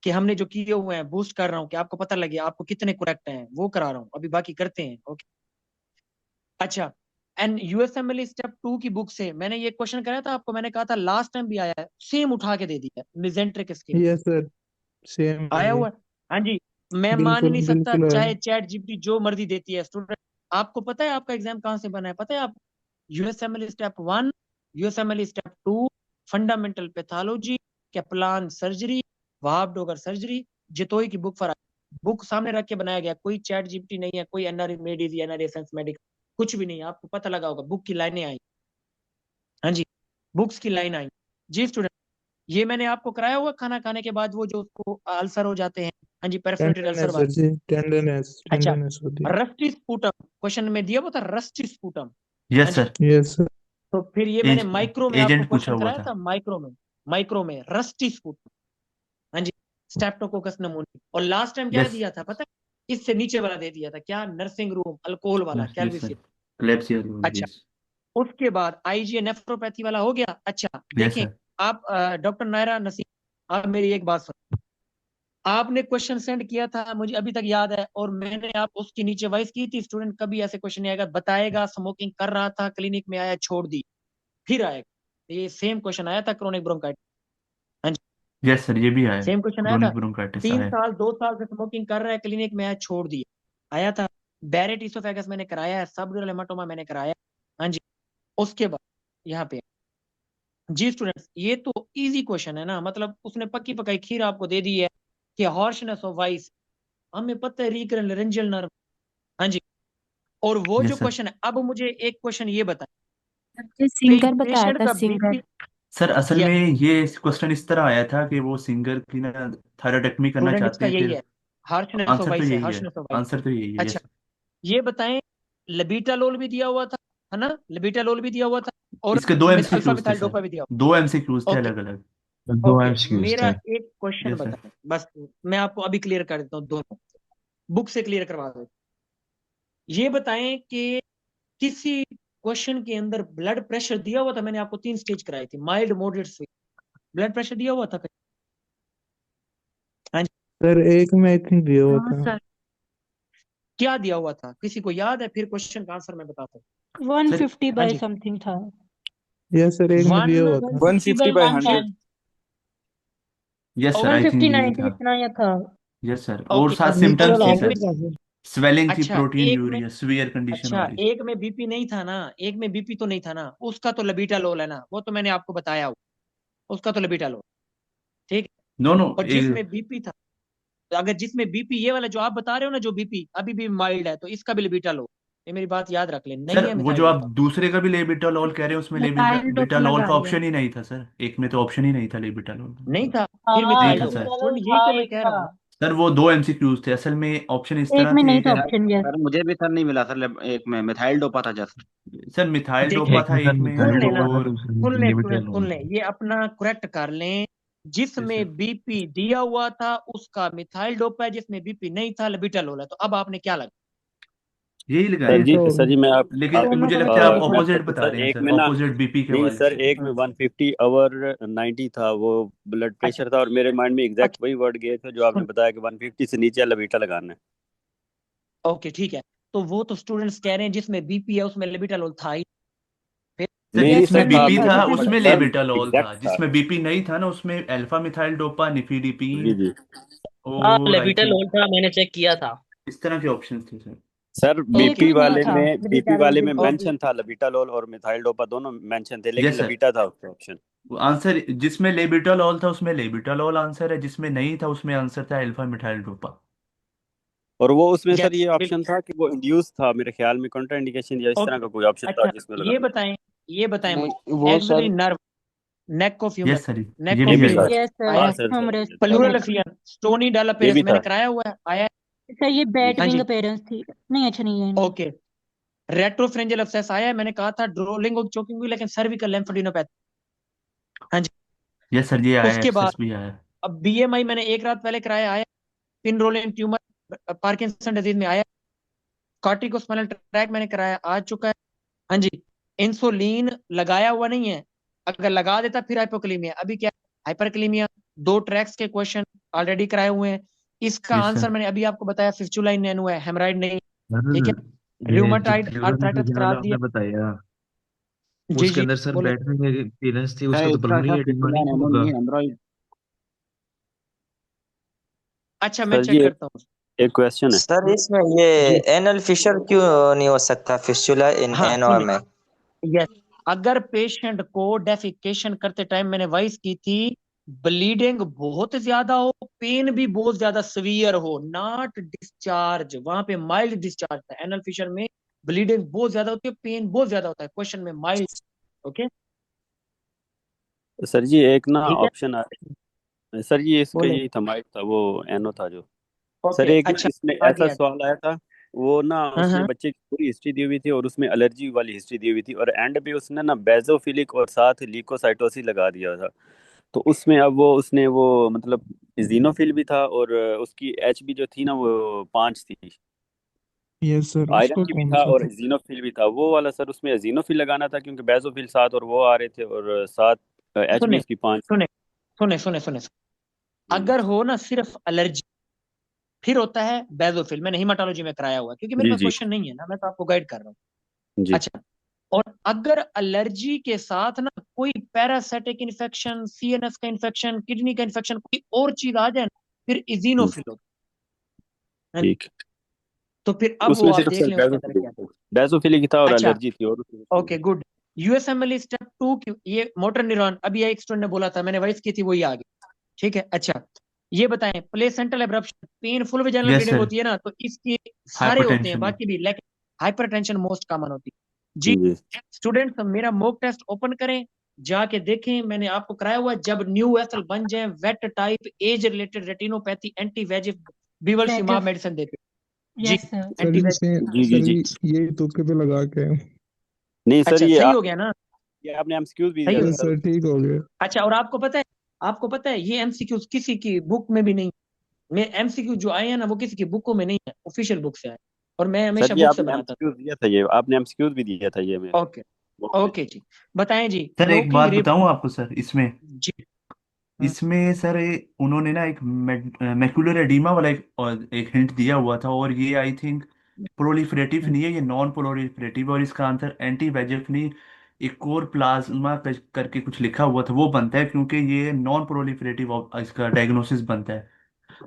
कि हमने जो किए हुए हैं बूस्ट कर रहा हूँ कि आपको पता लगे आपको कितने करेक्ट हैं, वो करा रहा हूँ अभी, बाकी करते हैं। ओके। अच्छा, एंड यूएसएमएल स्टेप 2 की बुक से मैंने ये क्वेश्चन कराया था आपको, मैंने कहा था लास्ट टाइम भी आया है, सेम उठा के दे दिया, mesenteric skin Yes, sir. Same है आया ये। हुआ है। हाँ जी। मैं मान ही बिल्कुल नहीं सकता, बिल्कुल है। चाहे चैट जीपीटी जो मर्जी देती है स्टूडेंट। आपको पता है आपका एग्जाम कहाँ से बना है, पता है आप? USMLE step 1, USMLE step 2, fundamental pathology, Kaplan surgery, Wahab Dogar surgery, Jatoi की बुक पर, बुक सामने रख के बनाया गया, कोई चैट जीपीटी नहीं है, कोई एनआर मेडिस या एनआर एसेंस मेडिकल, कुछ भी नहीं है। आपको पता लगा होगा, बुक की लाइनें आई। हाँ जी, बुक्स की लाइन आई। जी स्टूडेंट, ये मैंने आपको कराया हुआ, खाना खाने के बाद वो जो उसको अल्सर हो जाते हैं। हाँ जी, परफोरेटेड अल्सर टेंडरनेस वाला। सर जी, टेंडरनेस अच्छा, टेंडरनेस होती है। रस्टी स्पूटम क्वेश्चन में दिया हुआ था, रस्टी स्पूटम। हाँ यस जी। सर। Yes sir. तो फिर ये मैंने एज माइक्रो में आपको एजेंट पूछा क्वेश्चन हुआ कराया था। था, माइक्रो में, माइक्रो में रस्टी स्पूटम। हाँ जी, स्टेप्टोकोकस नमूनी। और लास्ट टाइम क्या यस। दिया था पता है? इससे नीचे वाला दे दिया था, क्या? नर्सिंग रूम अल्कोहल वाला, यस सर। कैलविसिया। क्लेप्सिया। अच्छा, यस। उसके बाद आईजीए नेफ्रोपैथी वाला हो गया। अच्छा यस देखें, सर। आप डॉक्टर नायरा नसीम, आप मेरी एक बात सुन, आपने क्वेश्चन सेंड किया था मुझे अभी तक याद है, और मैंने आप उसके नीचे वॉइस की थी, स्टूडेंट कभी ऐसे क्वेश्चन नहीं आएगा, बताएगा स्मोकिंग कर रहा था, क्लिनिक में आया छोड़ दी, फिर आएगा। ये सेम क्वेश्चन आया था, क्रोनिक ब्रोंकाइटिस। हाँ जी, यस सर, ये भी आया। सेम क्वेश्चन आया था। क्रोनिक ब्रोंकाइटिस 3 आया। साल 2 साल से स्मोकिंग कर रहा है, क्लिनिक में आया छोड़ दिया, आया था। बैरेट इसोफेगस मैंने कराया है, सबड्यूरल हेमाटोमा मैंने कराया। हाँ जी। उसके बाद यहाँ पे, जी स्टूडेंट्स, ये तो इजी क्वेश्चन है ना, मतलब उसने पक्की पकाई खीर आपको दे दी है कि हॉर्शनेस ऑफ वॉइस, हमें पता है रिकरेंट लेरेंजियल नर्व। हाँ जी। और वो जो यस सर। क्वेश्चन है, अब मुझे एक क्वेश्चन ये बताएं, मुझे सिंगर बताया पेशेंट था, का सिंगर। बीपी, सर असल या में ये क्वेश्चन इस तरह आया था कि वो सिंगर की ना थायराइडेक्टमी करना स्टूडेंट इसका चाहते यही थे। है, हार्शनेस ऑफ आंसर तो वॉइस है, यही है, हार्शनेस ऑफ वॉइस। आंसर तो यही है। अच्छा, यस ये बताएं, लबीटालोल भी दिया हुआ था, है ना, लबीटालोल भी दिया हुआ था, और इसके दो अल्फा एमसीक्यूज थे मिथाइल सर, डोपा भी दिया दो एमसीक्यूज हुआ। थे ओके अलग अलग। दो ओके, एमसीक्यूज मेरा थे। एक क्वेश्चन यस सर। बताएं बस, मैं आपको अभी क्लियर कर देता हूँ, दोनों बुक से क्लियर करवा देता हूँ। ये बताएं कि किसी क्वेश्चन के अंदर ब्लड प्रेशर दिया हुआ था, मैंने आपको 3 स्टेज कराई थी, mild, moderate, severe, blood pressure दिया हुआ था कहीं? हाँ जी, सर एक में आई थिंक दिया हुआ हाँ था। सर, क्या दिया हुआ था, किसी को याद है? फिर क्वेश्चन का आंसर मैं बताता हूँ। 150 हाँ बाय जी, समथिंग था। यस सर एक में दिया हुआ था। 150 by 100। Yes sir, I think 150 यही 90 था। इतना या था। यस सर, और ओके। सात और सिम्टम्स थे एक में, सर, स्वेलिंग थी, अच्छा प्रोटीन एक में, यूरिया, सीवियर कंडीशन अच्छा वाली। एक में बीपी नहीं था ना, एक में बीपी तो नहीं था ना, उसका तो लबीटालोल है ना, वो तो मैंने आपको बताया हुआ, उसका तो लबीटालोल, ठीक है। नो नो, और जिसमें बीपी था, तो अगर जिसमें बीपी ये वाला जो आप बता रहे हो ना, जो बीपी अभी भी माइल्ड है, तो इसका भी लबीटालोल, ये मेरी बात याद रख ले, नहीं सर है वो मिथाइल जो आप डोपा। दूसरे का भी लेबिटालॉल कह रहे हैं, उसमें मिथाइल डोपा लेबिटालॉल लगा का लिया। ऑप्शन ही नहीं था सर, एक में तो ऑप्शन ही नहीं था लेबिटालॉल का। नहीं था, फिर हाँ नहीं मिथाइल था डोपा, सर। लेबिटालोल यही था, तो मैं एक कह था, रहा हूँ। सर वो दो एमसीक्यूज थे असल में, ऑप्शन इस एक तरह में थे, नहीं था एक ऑप्शन। यस, सर मुझे भी सर नहीं मिला सर, एक में मिथाइल डोपा था जस्ट। सर मिथाइल देखें, डोपा एक था में सर एक में, सुन मिथाइल लेना, डोपा था और और दूसरे में सुन ले, लेबिटालोल सुन ले, था। ये अपना करेक्ट कर लें, यस जिसमें सर, बीपी दिया हुआ था उसका मिथाइल डोपा है, जिसमें बीपी नहीं था लबीटालोल है। तो अब आपने क्या लगा? यही सर लगाया जी सर, सर जी मैं आप लेकिन दोनों मुझे का लगता है आप मिथाइल मैं था। ऑपोजिट आपको बता सर रहे हैं एक सर, में ना, ऑपोजिट बीपी के नहीं हवाले सर से। एक में 150 और 90 था, वो ब्लड अच्छा, प्रेशर था, और मेरे माइंड में एग्जैक्ट अच्छा, वही वर्ड गए थे जो आपने सुन, बताया कि 150 से नीचे लबीटा लगाना है। ओके ठीक है, तो वो तो स्टूडेंट्स कह रहे हैं जिसमें बीपी है उसमें लबीटालोल था ही। फिर सर नहीं नहीं यस जिसमें सर सर था, नहीं बीपी था, था जिसमें उसमें सर लेबिटालॉल एग्जैक्ट था, था। जिसमें बीपी नहीं था ना उसमें अल्फा मिथाइल डोपा, निफिडिपिन जी जी हाँ और आई लेविटल थिंक होल था, मैंने चेक किया था। इस तरह के ऑप्शंस थे सर। सर एक ओके बीपी में नहीं वाले था में लेबिटालोल बिल्कुल भी। मेंशन था लबीटालोल और मिथाइल डोपा दोनों मेंशन थे, लेकिन यस सर, लबीटा था उसका ऑप्शन। आंसर जिसमें लेबिटालॉल था उसमें लेबिटालॉल आंसर है, जिसमें नहीं था उसमें आंसर था अल्फा मिथाइल डोपा। और वो उसमें सर यस ये बिल्कुल, ऑप्शन था कि वो इंड्यूस था मेरे ख्याल में, कॉन्ट्रा इंडिकेशन या इस तरह ओके। का कोई ऑप्शन था अच्छा, जिसमें ये लगाना बताएं, ये बताएं नहीं मुझे, वो axillary sir, nerve, neck of humerus, yes sir, neck ये ये ऑफ भी भी आई। था। ह्यूमरस यस सर, आया हाँ है, सर सर ह्यूमरस प्लूरल नेक। एफियन, स्टोनी डाला ये पेरेस भी मैंने था। कराया हुआ है, आया सर ये बैट है? हाँ विंग जी, अपीयरेंस थी। नहीं अच्छा नहीं है। ओके। रेट्रोफ्रेंजियल एब्सेस आया है, मैंने कहा था ड्रोलिंग और चोकिंग भी, लेकिन सर्विकल लिम्फोडेनोपैथी। हाँ जी। यस सर, ये आया, उसके बाद एक्सेस भी आया। अब बीएमआई मैंने एक रात पहले कराया, आया pin rolling tumour Parkinson disease में आया, कॉर्टिकोस्पाइनल ट्रैक मैंने कराया, आ चुका है। हाँ जी। इंसुलिन लगाया हुआ नहीं है, अगर लगा देता फिर हाइपोकलीमिया, अभी क्या हाइपरकलीमिया, 2 ट्रैक्स के क्वेश्चन ऑलरेडी कराए हुए हैं। इसका यस आंसर सर, मैंने अभी आपको बताया, फिस्चुला इन नैनो है, हेमराइड नहीं। ठीक है, सर ये जो रूमेटाइड न्यूरो आर्थराइटिस न्यूरोजन करा वाला दिया। आपने बताया, जी उसके जी, अंदर सर बोले। बैटरी में एक्सपीरियंस थी, है उसका तो इसका पल्मोनरी सर एडिमा फिस्टुला नहीं नैनो होगा। नहीं है, एंड्रॉइड। अच्छा, मैं सर जी चेक करता हूँ। एक क्वेश्चन है। सर इसमें ये जी, एनल फिशर क्यों नहीं हो सकता फिस्टुला इन हाँ एनोर सुनिए, में? यस, अगर पेशेंट को डेफिकेशन करते टाइम मैंने वॉइस की थी, ब्लीडिंग बहुत ज्यादा हो, पेन भी बहुत ज्यादा सीवियर हो, नॉट डिस्चार्ज, वहां पे माइल्ड डिस्चार्ज था। एनल फिशर में ब्लीडिंग बहुत ज्यादा होती है, पेन बहुत ज्यादा होता है, क्वेश्चन में माइल्ड। ओके, सर जी एक ना ठीक है, ऑप्शन आ सर जी इसका बोले। यही था, माइक था वो, एनो था जो। सर ओके, एक ना अच्छा, इसमें आ ऐसा गया। सवाल आया था, वो ना हाँ उसने हाँ, बच्चे की पूरी हिस्ट्री दी हुई थी और उसमें एलर्जी वाली हिस्ट्री दी हुई थी, और एंड पे उसने ना बेजोफिलिक और साथ लीकोसाइटोसिस लगा दिया था। तो उसमें अब वो उसने वो मतलब इजिनोफिल भी था, और उसकी एच बी जो थी ना वो 5 थी, यस सर आयरन उसका की भी कौन था सा और था? इजिनोफिल भी था, वो वाला सर उसमें इजिनोफिल लगाना था क्योंकि बेजोफिल 7 और वो आ रहे थे, और 7 एच बी सुने उसकी 5। सुने सुने सुने सुने, अगर हो ना सिर्फ एलर्जी, फिर होता है बेजोफिल, मैंने हिमाटोलॉजी में कराया हुआ है, क्योंकि मेरे जी पास जी क्वेश्चन नहीं है ना, मैं तो आपको गाइड कर रहा हूँ। जी अच्छा, और अगर एलर्जी के साथ ना कोई पैरासाइटिक इन्फेक्शन, सीएनएस का इन्फेक्शन, किडनी का इन्फेक्शन, कोई और चीज आ जाए ना, फिर इजिनोफिल होता है। ठीक। तो फिर अब वो उसमें आप सिर्फ देख सर लें उसके अंदर क्या है। बेजोफिलिक था और अच्छा, एलर्जी थी और ओके गुड। यूएसएमएल स्टेप 2 की ये मोटर न्यूरॉन, अभी एक स्टूडेंट ने बोला था, मैंने वॉइस की थी, वही आ गई। ठीक है, अच्छा, ये बताएं, placental abruption, painful vaginal yes bleeding sir, होती है ना, तो इसके सारे होते हैं, हाइपरटेंशन। बाकी भी, लेकिन हाइपरटेंशन मोस्ट कॉमन होती है। जी, जी स्टूडेंट्स मेरा मॉक टेस्ट ओपन करें, जाके देखें, मैंने आपको कराया हुआ है, जब न्यू वेसल बन जाए, wet type, age related retinopathy, anti VEGF बीवल मैं सीमा just मेडिसिन देते जी, यस सर सर एंटीबायोटिक। इसमें जी जी सर जी ये तुक्के पे लगा के हैं। नहीं सर अच्छा ये सही हो गया ना, ये आपने एमसीक्यूज भी सही दिया हो था यस गया। सर सर ठीक हो गया। अच्छा, और आपको पता है ये एमसीक्यू किसी की बुक में भी नहीं, मैं एमसीक्यू जो आए हैं ना वो किसी की बुकों में नहीं है, ऑफिशियल बुक से आए, और मैं सर हमेशा ये बुक से आपने बनाता एमसीक्यूज दिया था, ये आपने एमसीक्यूज भी दिया था ये मेरे था। ओके ओके जी, बताएं जी। सर एक ब्लॉकिंग बात रेप बताऊं आपको सर इसमें, जी। हम्म, इसमें सर उन्होंने ना एक मैकुलर एडीमा वाला एक हिंट दिया हुआ था, और ये आई थिंक प्रोलिफरेटिव हम्म। नहीं है, ये नॉन प्रोलिफरेटिव, और इसका आंसर एंटी वेजेफ नहीं, एक और प्लाज्मा करके कुछ लिखा हुआ था वो बनता है, क्योंकि ये नॉन प्रोलिफरेटिव इसका डायग्नोसिस बनता है।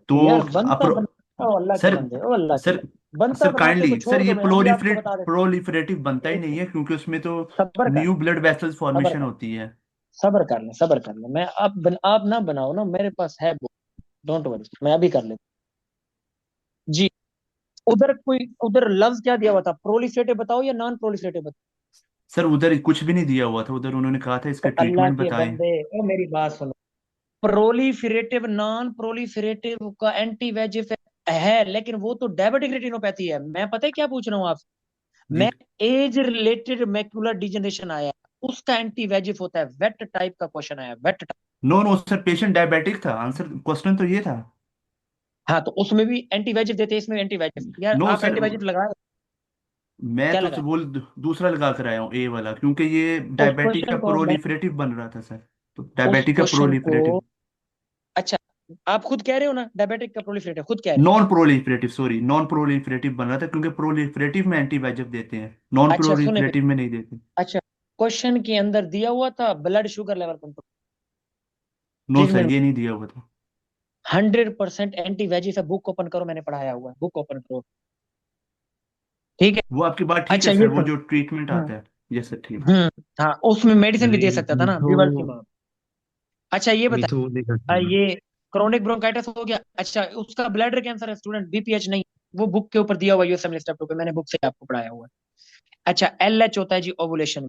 तो यार बनता अप्रो बनता, ओ अल्लाह के सर बंदे, ओ अल्लाह के सर बंदे, बनता सर बनाते को काइंडली सर, छोड़ ये दो, मैं अभी आपको बता देता प्रोलिफरेटिव बनता ही हूँ। नहीं है, क्योंकि उसमें तो सबर कर, न्यू ब्लड वेसल्स सबर फॉर्मेशन कर, होती है। सबर कर ले, मैं आप ना बनाओ ना, मेरे पास है बुक, डोंट वरी, मैं अभी कर लेता हूँ। जी, उधर लफ्ज क्या दिया हुआ था, प्रोलिफरेटिव बताओ या नॉन प्रोलिफरेटिव बताओ? सर उधर कुछ भी नहीं दिया हुआ था, उधर उन्होंने कहा था तो इसके अल्लाह ट्रीटमेंट के बताएं। बंदे, ओ मेरी बात सुनो, प्रोलिफरेटिव नॉन प्रोलिफरेटिव का एंटी वेजिफ है, लेकिन वो तो डायबिटिक रेटिनोपैथी है। मैं पता है क्या पूछ रहा हूँ आपसे, जी मैं एज रिलेटेड मैक्युलर डिजनरेशन आया, उसका एंटी वेजिफ होता है, वेट टाइप का क्वेश्चन आया, wet type. No no sir, patient diabetic था, आंसर क्वेश्चन तो ये था। हाँ, तो उसमें भी एंटी वेजिफ देते हैं, इसमें एंटी वेजिफ, यार नो आप सर, एंटी वेजिफ लगाए, मैं क्या तो लगाए? बोल दूसरा लगा कर आया हूँ, ए वाला, क्योंकि ये उस डायबिटिक का क्वेश्चन को मैं, प्रोलिफरेटिव बन रहा था सर, तो उस डायबिटिक का क्वेश्चन को, प्रोलिफरेटिव, अच्छा आप खुद कह रहे हो ना डायबिटिक का प्रोलिफरेटिव, खुद कह रहे non proliferative, sorry non proliferative बन रहा था, क्योंकि प्रोलिफरेटिव में एंटीबायोटिक देते हैं, नॉन हो? अच्छा सुने मेरी, प्रोलिफरेटिव में नहीं देते। अच्छा क्वेश्चन के अंदर दिया हुआ था blood sugar level control, no sir, treatment ये नहीं दिया हुआ था। 100% एंटी वेजिफ है, बुक ओपन करो, मैंने पढ़ाया हुआ है, बुक ओपन करो, ठीक है। वो आपकी बात ठीक अच्छा है ये सर, वो सुनो, जो ट्रीटमेंट हम्म आता है। यस सर, ठीक। हम्म, हाँ उसमें मेडिसिन भी अरे दे सकता था ना, मिठू बीवर की माँ। अच्छा ये बता, मिठू दिखा ये क्रोनिक ब्रोंकाइटिस हो गया, अच्छा उसका ब्लैडर कैंसर है स्टूडेंट, बीपीएच नहीं, वो बुक के ऊपर दिया हुआ है, यूएसएमएल स्टेप 2 पे, मैंने बुक से आपको पढ़ाया हुआ है। अच्छा एलएच होता है जी ओवुलेशन।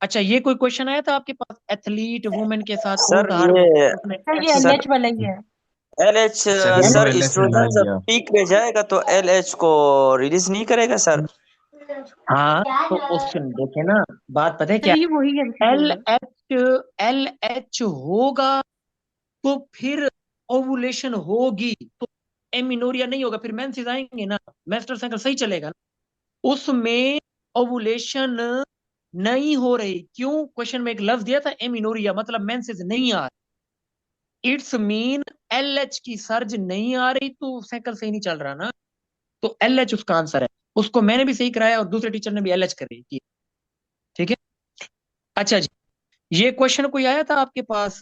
अच्छा ये कोई क्वेश्चन आया था आपके पास, एथलीट वुमेन के साथ कौन सर सा हार्मोन ये उसने सर ये सर एलएच वाला ही है। एलएच सर ये तो सर एलएच लगा स्ट्रोजन जब दिया। पीक पे जाएगा तो एलएच को रिलीज नहीं करेगा सर। हाँ तो उस देखे ना, बात पता है सर क्या, ये वही एल एमसीक्यू है। एच होगा तो फिर ओवुलेशन होगी, तो एमिनोरिया नहीं होगा, फिर मेंसेस आएंगे ना, मेंस्ट्रुअल साइकिल सही चलेगा ना, उसमें ओवुलेशन नहीं हो रही, क्यों? क्वेश्चन में एक लफ्ज दिया था एमिनोरिया, मतलब मेंसेस नहीं आ रही, इट्स मीन एलएच की सर्ज नहीं आ रही, तो साइकिल सही नहीं चल रहा ना, तो एलएच उसका आंसर है। उसको मैंने भी सही कराया और दूसरे टीचर ने भी एलएच कर रही थी, ठीक है। अच्छा जी, ये क्वेश्चन कोई आया था आपके पास,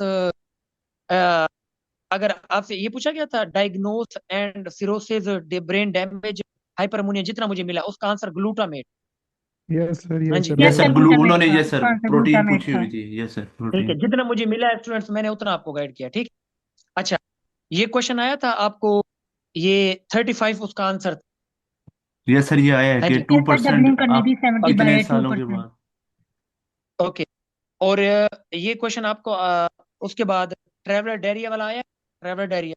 अगर आपसे ये पूछा गया था diagnose and cirrhosis brain damage hyperammonaemia, जितना मुझे मिला उसका आंसर ग्लूटामेट। यस सर, हाँ यस जी, sir, yes yes sir, sir आया। ग्लूटामेट उन्होंने था, यस सर उसका आंसर प्रोटीन ग्लूटामेट पूछी था। हुई थी, यस सर ठीक है, प्रोटीन। जितना मुझे मिला है स्टूडेंट्स मैंने उतना आपको गाइड किया, ठीक। अच्छा ये क्वेश्चन आया था आपको, ये 35 उसका आंसर था। यस सर, ये आया है हाँ कि जी, two yes sir percent doubling करनी थी आप 70 कितने बाय सालों के 2%। बाद। ओके। और ये क्वेश्चन आपको उसके बाद ट्रेवलर डायरिया वाला आया, ट्रेवलर डायरिया।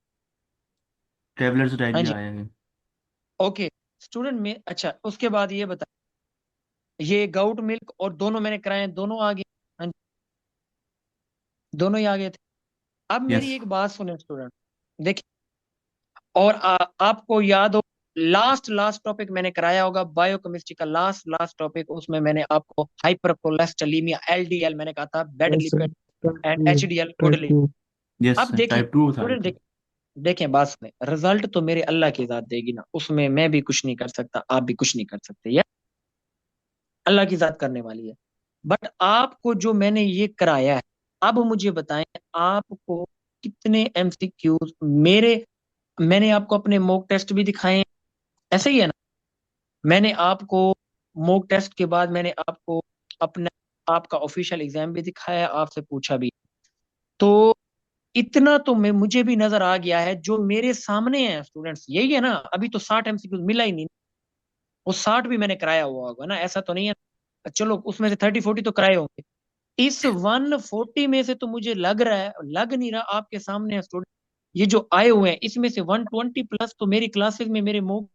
ट्रेवलर्स हाँ डायरिया जी, आया है। ओके स्टूडेंट में। अच्छा उसके बाद ये बता, ये गाउट मिल्क और दोनों मैंने कराए हैं, दोनों आ गए। हाँ जी, दोनों ही आ गए थे। अब यस मेरी एक बात सुने स्टूडेंट, देखिए, और आपको याद हो, लास्ट टॉपिक मैंने कराया होगा बायोकेमिस्ट्री का, लास्ट टॉपिक, उसमें मैंने आपको हाइपर कोलेस्टेरोलेमिया एलडीएल मैंने कहा था, bed yes sir, lipid type and 2, HDL good type lipid. 2। Yes अब सर, देखिए टाइप 2 था आई स्टूडेंट, थिंक। देखें बात सुने, रिजल्ट तो मेरे अल्लाह की जात देगी ना, उसमें मैं भी कुछ नहीं कर सकता, आप भी कुछ नहीं कर सकते, या अल्लाह की जात करने वाली है। बट आपको जो मैंने ये कराया है, अब मुझे बताएं आपको कितने एमसीक्यूज मेरे, मैंने आपको अपने मॉक टेस्ट भी दिखाए हैं, ऐसे ही है ना, मैंने आपको मॉक टेस्ट के बाद मैंने आपको अपना आपका ऑफिशियल एग्जाम भी दिखाया, आपसे पूछा भी, तो इतना तो मैं मुझे भी नजर आ गया है, जो मेरे सामने है स्टूडेंट्स, यही है ना, अभी तो 60 एमसीक्यू मिला ही नहीं, वो 60 भी मैंने कराया हुआ होगा ना, ऐसा तो नहीं है, चलो उसमें से 30-40 तो कराए होंगे, इस 140 में से तो मुझे लग रहा है, लग नहीं रहा आपके सामने है स्टूडेंट, ये जो आए हुए हैं इसमें से 120 प्लस तो मेरी क्लासेस में, मेरे मॉक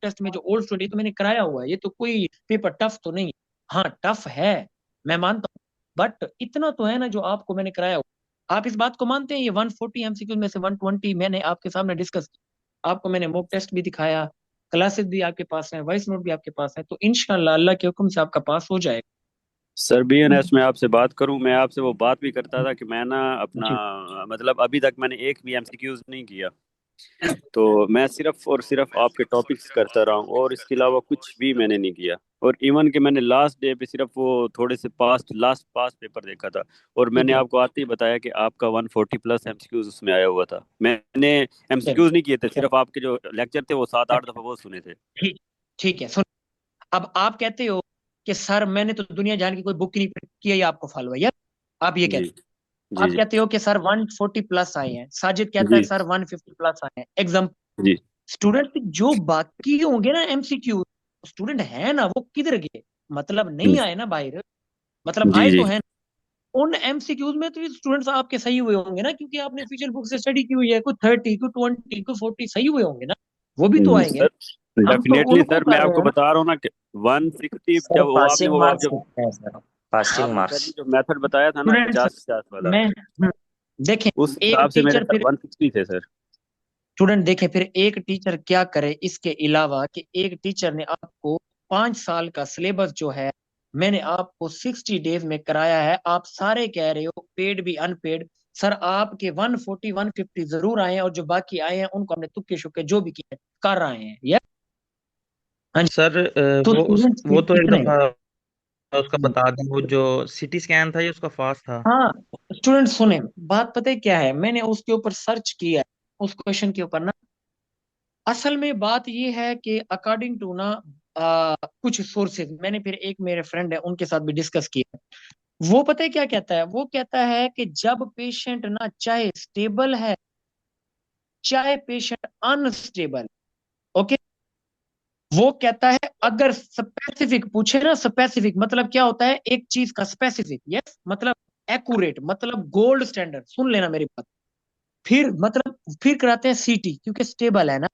टेस्ट में जो ओल्ड स्टूडेंट, तो मैंने कराया हुआ है। ये तो कोई पेपर टफ तो नहीं है। हाँ टफ है, मैं मानता हूँ, बट इतना तो है ना जो आपको मैंने कराया हुआ। आप इस बात को मानते हैं ये 140 एमसीक्यू में से 120 मैंने आपके सामने डिस्कस किया, आपको मैंने मॉक टेस्ट भी दिखाया, क्लासेस भी आपके पास है, वॉइस नोट भी आपके पास है, तो इंशाल्लाह अल्लाह के हुक्म से आपका पास हो जाएगा। सर बी एन एस में आपसे बात करूं, मैं आपसे वो बात भी करता था कि मैं ना अपना जी मतलब अभी तक मैंने एक भी एमसीक्यूज नहीं किया, तो मैं सिर्फ और सिर्फ आपके टॉपिक्स करता रहा हूँ और इसके अलावा कुछ भी मैंने नहीं किया। और इवन कि मैंने लास्ट डे पे सिर्फ वो थोड़े से लास्ट पास पेपर देखा था, और ठीक मैंने है, आपको आते ही बताया कि आपका 140 प्लस एमसीक्यूज उसमें आया हुआ था। मैंने चलो एमसीक्यूज नहीं किए थे, सिर्फ आपके जो लेक्चर थे वो 7-8 दफा वो सुने थे। ठीक, ठीक है। सुन, अब आप कहते हो कि सर मैंने तो दुनिया जान की कोई बुक ही नहीं prinट की है, ये आपको फॉलो है यार, आप ये जी कहते हो। जी आप जी कहते हो कि सर 140 प्लस आए हैं, साजिद कहता है जी सर 150 प्लस आए हैं। एग्जाम जी स्टूडेंट जो बाकी होंगे ना एमसीक्यू स्टूडेंट है ना, वो किधर गए? मतलब जी नहीं आए ना बाहर, मतलब जी आए जी तो हैं। उन एमसीक्यूज में तो स्टूडेंट्स आपके सही हुए होंगे ना, क्योंकि आपने ऑफिशियल बुक से स्टडी की हुई है। कोई 30, कोई 20, कोई 40 सही हुए होंगे ना, वो भी तो आएंगे सर ना। हम तो डेफिनेटली उनको सर, मैं कर रहे आपको हैं ना। बता रहा हूँ ना कि 160 सर जब वो आपने पासिंग वो मार्क्स जब कितने हैं सर? पासिंग आपने मार्क्स। पहले जो मेथड बताया था ना स्टूडेंट्स 50-50 वाला, मैं देखें, उस एक हिसाब से मेरे टीचर फिर 160 थे सर। स्टूडेंट देखें फिर एक टीचर क्या करे इसके अलावा, कि एक टीचर ने आपको 5 साल का सिलेबस जो है मैंने आपको 60 डेज में कराया है। आप सारे कह रहे हो पेड भी अनपेड। सर आपके 140 150 जरूर आए हैं, और जो बाकी आए हैं उनको हमने तुक्के शुक्के जो भी किए कर रहे हैं यार। हाँ जी। सर तो स्टूडेंट्स वो तो एक कितने? दफा उसका बता दें, वो जो सिटी स्कैन था ये उसका फास्ट था। हाँ स्टूडेंट सुने, बात पता है क्या है, मैंने उसके ऊपर सर्च किया है, उस क्वेश्चन के ऊपर ना। असल में बात ये है कि अकॉर्डिंग टू ना कुछ सोर्सेज, मैंने फिर एक मेरे फ्रेंड है उनके साथ भी डिस्कस किया। वो पता है क्या कहता है, वो कहता है कि जब पेशेंट ना चाहे स्टेबल है चाहे पेशेंट अनस्टेबल, ओके, वो कहता है अगर स्पेसिफिक पूछे ना, स्पेसिफिक मतलब क्या होता है, एक चीज का स्पेसिफिक, यस मतलब एक्यूरेट, मतलब गोल्ड स्टैंडर्ड, सुन लेना मेरी बात। फिर मतलब फिर कराते हैं सीटी, क्योंकि स्टेबल है ना।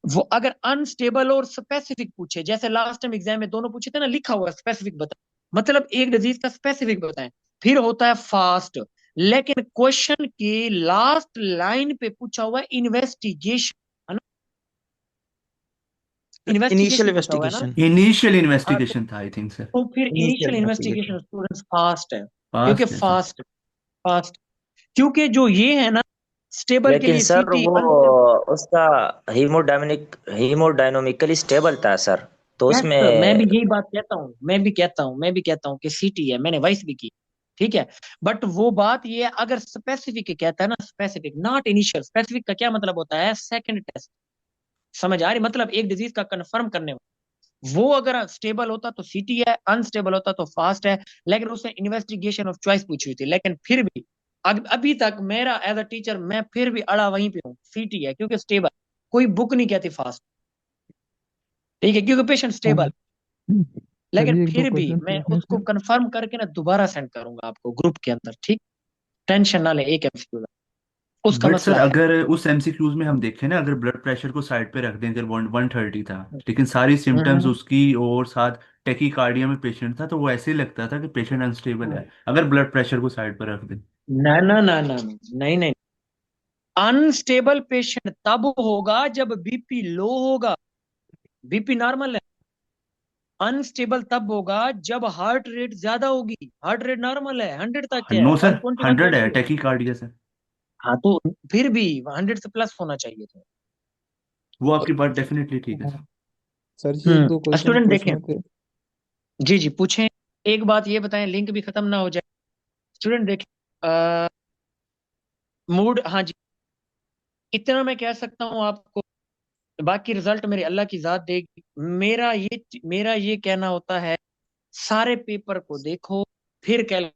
वो अगर अनस्टेबल और स्पेसिफिक पूछे, जैसे लास्ट टाइम एग्जाम में दोनों पूछे थे ना, लिखा हुआ स्पेसिफिक बता, मतलब एक डिजीज का स्पेसिफिक बताएं, फिर होता है फास्ट। लेकिन क्वेश्चन के लास्ट लाइन पे पूछा हुआ है इन्वेस्टिगेशन, है ना, इनिशियल इन्वेस्टिगेशन पूछा हुआ है ना। इन्वेस्टिगेशन। इनिशियल हाँ इन्वेस्टिगेशन था आई थिंक सर। तो फिर initial initial investigation. Investigation students fast है, क्योंकि पास्ट है सर। फास्ट फास्ट क्योंकि जो ये है ना स्टेबल के लेकिन लिए सर सीटी वो अनस्टेबल। उसका हीमोडायनोमिकली स्टेबल था सर, तो यस सर, मैं भी उसमें। यही बात कहता हूँ, मैं भी कहता हूँ कि सीटी है, मैंने वाइस भी की, ठीक है। बट वो बात ये है, अगर स्पेसिफिक कहता है ना, स्पेसिफिक नॉट इनिशियल, स्पेसिफिक का क्या मतलब होता है, सेकंड टेस्ट, समझ आ रही, मतलब एक डिजीज का कंफर्म करने वाला। वो अगर स्टेबल होता तो सीटी है, अनस्टेबल होता तो फास्ट है। लेकिन उसने इन्वेस्टिगेशन ऑफ चॉइस पूछी हुई थी, लेकिन फिर भी अभी तक मेरा एज अ टीचर मैं फिर भी अड़ा वहीं पे हूँ, सीटी है क्योंकि स्टेबल, कोई बुक नहीं कहती फास्ट, ठीक है, क्योंकि पेशेंट स्टेबल। सर लेकिन जी एक दो फिर भी क्वेश्चन मैं पूछने उसको थे। कंफर्म करके ना दोबारा सेंड करूंगा आपको ग्रुप के अंदर, ठीक, टेंशन ना ले, एक एमसीक्यू उसका बट सर मसला है। अगर उस एमसीक्यूज में हम देखें ना, अगर ब्लड प्रेशर को साइड पे रख दें, अगर 130 था लेकिन सारी सिम्टम्स हम्म, उसकी और साथ टेकीकार्डिया में पेशेंट था, तो वो ऐसे ही लगता था कि पेशेंट अनस्टेबल हम्म। है अगर ब्लड प्रेशर को साइड पर रख दें। ना ना ना ना ना, नहीं नहीं, अनस्टेबल पेशेंट तब होगा जब बीपी लो होगा, बीपी नॉर्मल है। अनस्टेबल तब होगा जब हार्ट रेट ज्यादा होगी, हार्ट रेट नॉर्मल है, 100 तक है, नो सर, 120 100 है 130 है। टेकीकार्डिया से। हाँ तो फिर भी 100 से प्लस होना चाहिए था। वो आपकी बात डेफिनेटली ठीक है हाँ, सर। सर जी एक दो क्वेश्चन स्टूडेंट देखें, पूछने थे। जी जी पूछें। एक बात ये बताएं, लिंक भी खत्म ना हो जाए। स्टूडेंट देखें, मूड, हाँ जी, इतना मैं कह सकता हूँ आपको, बाकी रिजल्ट मेरे अल्लाह की जात देगी। मेरा ये कहना होता है, सारे पेपर को देखो, फिर कैलकुलेट